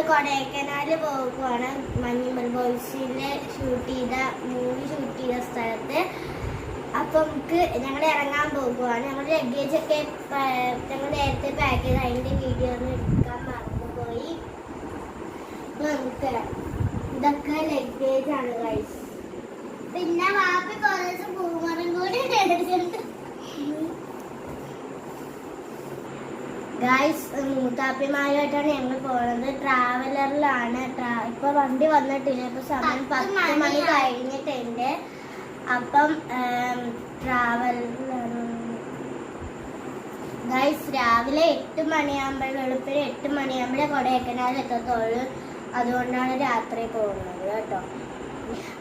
കൊടൈക്കനാല് പോകുവാണ്. Manjummel ബോയ്സിലെ movie shoot ചെയ്ത സ്ഥലത്ത്. അപ്പം നമുക്ക് ഞങ്ങൾ ഇറങ്ങാൻ പോകുവാണ്. ഞങ്ങളുടെ ലഗേജ് ഒക്കെ ഞങ്ങൾ നേരത്തെ പാക്ക് ചെയ്ത് അതിൻ്റെ വീഡിയോ ഒന്നും എടുക്കാൻ മറന്നുപോയി. നമുക്ക് ഇതൊക്കെ ലഗേജ് ആണ് ഗൈസ്. പിന്നെ വാപ്പി കുറച്ച് പൂമരം കൂടി എടുത്തിട്ടുണ്ട് ഗൈസ്. മൂത്താപ്പിമാരുമായിട്ടാണ് ഞങ്ങൾ പോകുന്നത്. ട്രാവലറിലാണ്. ഇപ്പൊ വണ്ടി വന്നിട്ടില്ല. ഇപ്പൊ സമയം 10 മണി കഴിഞ്ഞിട്ടുണ്ട്. അപ്പം ട്രാവലറിലാണ് ഗൈസ്. രാവിലെ 8 മണിയാകുമ്പോൾ വെളുപ്പിന് 8 മണിയാകുമ്പോഴേ കൊടൈക്കനാൽ എത്തത്തുള്ളൂ. അതുകൊണ്ടാണ് രാത്രി പോകുന്നത് കേട്ടോ.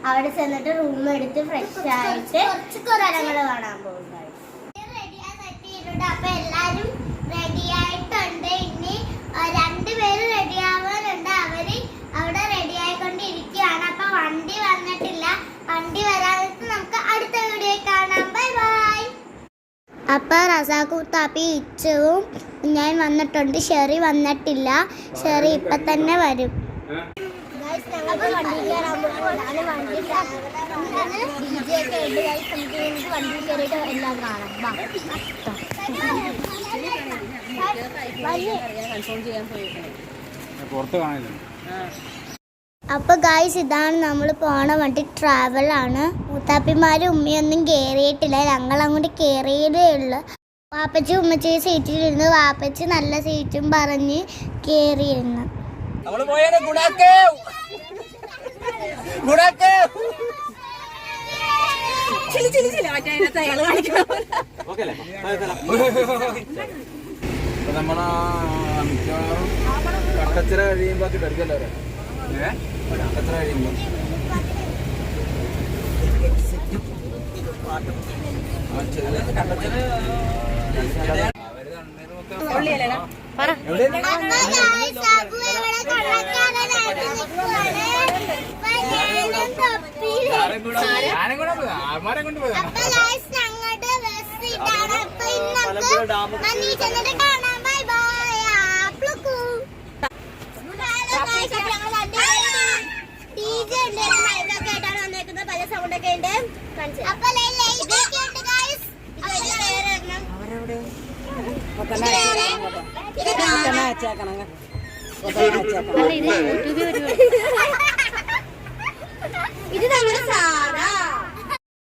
അവിടെ ചെന്നിട്ട് റൂം എടുത്ത് ഫ്രഷ് ആയിട്ട് സ്ഥലങ്ങൾ കാണാൻ പോകും. അപ്പൊ എല്ലാരും റെഡി ആയിട്ടുണ്ട്. ഇനി 2 പേര് റെഡി ആവാനുണ്ട്. അവര് അവിടെ റെഡി ആയിക്കൊണ്ടിരിക്കുകയാണ്. അപ്പൊ വണ്ടി വന്നിട്ടില്ല. വണ്ടി വരാനായിട്ട് നമുക്ക് അടുത്ത വീഡിയോ കാണാം. Bye bye. അപ്പൊ റസാഖുത്താപ്പി ഇച്ചവും ഞാൻ വന്നിട്ടുണ്ട്. ഷെറി വന്നിട്ടില്ല. ഷെറി ഇപ്പൊ തന്നെ വരും. വണ്ടി കയറിയിട്ട് എല്ലാം കാണാം. അപ്പൊ ഗൈസ് ഇതാണ് നമ്മൾ പോണ വണ്ടി. ട്രാവൽ ആണ്. മൂത്താപ്പിമാരും ഉമ്മയൊന്നും കേറിയിട്ടില്ല. ഞങ്ങൾ അങ്ങോട്ട് കേറിയതേ ഉള്ളു. വാപ്പച്ചി ഉമ്മച്ചി സീറ്റിലിരുന്ന് വാപ്പച്ചി നല്ല സീറ്റും പറഞ്ഞ് കേറിയിരുന്നു. നമ്മളാ കട്ടച്ചിറ കഴിയുമ്പോ കിടക്കല്ലോ. കട്ടച്ചിറ കഴിയുമ്പോ പല സൗണ്ടൊക്കെ ഉണ്ട്.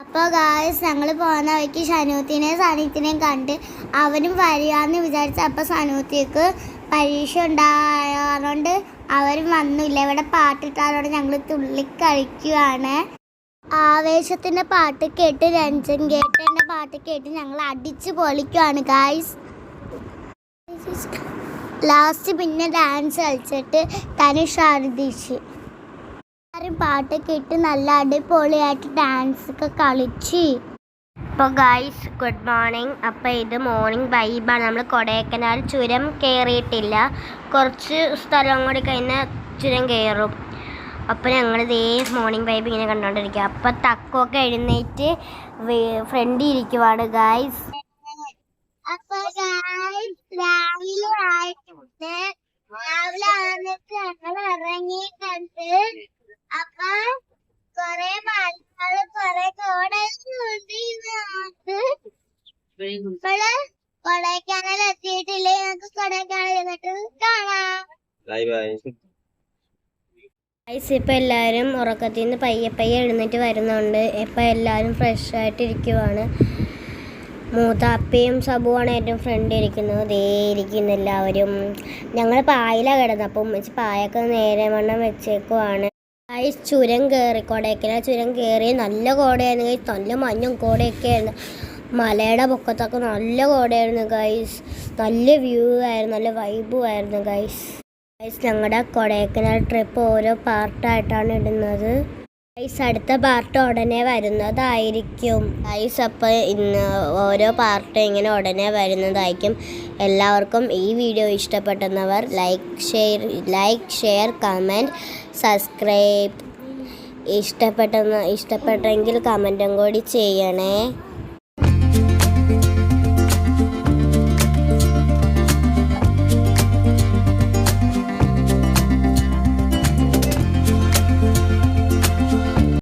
അപ്പൊ ഗായ്സ് ഞങ്ങൾ പോകുന്ന വഴിക്ക് സനീത്തിനെയും കണ്ട് അവനും വരികയെന്ന് വിചാരിച്ച. അപ്പൊ സനൂത്തിക്ക് പരീക്ഷ ഉണ്ടായതുകൊണ്ട് അവരും വന്നില്ല. ഇവിടെ പാട്ടിട്ടാലോടെ ഞങ്ങൾ തുള്ളിക്കളിക്കുകയാണ്. ആവേശത്തിന്റെ പാട്ട് കേട്ട് രഞ്ജൻ കേട്ടന്റെ പാട്ട് കേട്ട് ഞങ്ങൾ അടിച്ചു പൊളിക്കുകയാണ് ഗായ്സ്. ലാസ്റ്റ് പിന്നെ ഡാൻസ് കളിച്ചിട്ട് തനുഷ് ഛർദിച്ച്. പാട്ട് കേട്ട് നല്ല അടിപൊളിയായിട്ട് ഡാൻസ് ഒക്കെ കളിച്ച്. അപ്പോൾ ഗായ്സ് ഗുഡ് മോർണിംഗ്. അപ്പോൾ ഇത് മോർണിംഗ് വൈബാണ്. നമ്മൾ കൊടൈക്കനാൽ ചുരം കയറിയിട്ടില്ല. കുറച്ച് സ്ഥലം കൂടി കഴിഞ്ഞാൽ ചുരം കയറും. അപ്പോൾ ഞങ്ങൾ ഇതേ മോർണിംഗ് വൈബ് ഇങ്ങനെ കണ്ടുകൊണ്ടിരിക്കുക. അപ്പോൾ തക്കൊക്കെ എഴുന്നേറ്റ് ഫ്രണ്ടിൽ ഇരിക്കുവാണ് ഗായ്സ്. അപ്പോൾ രാവിലെ ആയിട്ടുണ്ട്. രാവിലെ ആയിട്ട് ഞങ്ങൾ ഇറങ്ങിയിട്ടുണ്ട്. അപ്പൊ കൊറേ മഴ കൊറേ കൊടൈക്കനാൽ എത്തിയിട്ടില്ലേ? നമുക്ക് കൊടൈക്കനാൽ എന്നിട്ട് കാണാം. ഇപ്പൊ എല്ലാരും ഉറക്കത്തിൽ നിന്ന് പയ്യെ എഴുന്നേറ്റ് വരുന്നുണ്ട്. ഇപ്പൊ എല്ലാരും ഫ്രഷ് ആയിട്ട് ഇരിക്കുവാണ്. മൂത്താപ്പയും സബുവാണ് ഏറ്റവും ഫ്രണ്ട് ഇരിക്കുന്നത്. ദേ ഇരിക്കുന്നു എല്ലാവരും. ഞങ്ങൾ പായലാണ് കിടന്നത്. അപ്പം ഉമ്മച്ചി പായൊക്കെ നേരെ വണ്ണം വെച്ചേക്കുവാണ്. ചുരം കയറി കൊടൈക്കനാൽ ചുരം കയറി. നല്ല കോടയായിരുന്നു ഗൈസ്. നല്ല മഞ്ഞും കോടയൊക്കെ ആയിരുന്നു. മലയുടെ പൊക്കത്തൊക്കെ നല്ല കോടയായിരുന്നു ഗൈസ്. നല്ല വ്യൂ ആയിരുന്നു. നല്ല വൈബും ആയിരുന്നു ഗൈസ്. ഞങ്ങളുടെ കൊടൈക്കനാൽ ട്രിപ്പ് ഓരോ പാർട്ടായിട്ടാണ് ഇടുന്നത് ഗൈസ്. അടുത്ത പാർട്ട് ഉടനെ വരുന്നതായിരിക്കും ഗൈസ്. അപ്പോൾ ഇന്ന് ഓരോ പാർട്ട് ഇങ്ങനെ ഉടനെ വരുന്നതായിരിക്കും. എല്ലാവർക്കും ഈ വീഡിയോ ഇഷ്ടപ്പെട്ടെന്നവർ ലൈക്ക് ഷെയർ കമൻറ്റ് സബ്സ്ക്രൈബ്. ഇഷ്ടപ്പെട്ടെങ്കിൽ കമൻറ്റും കൂടി ചെയ്യണേ.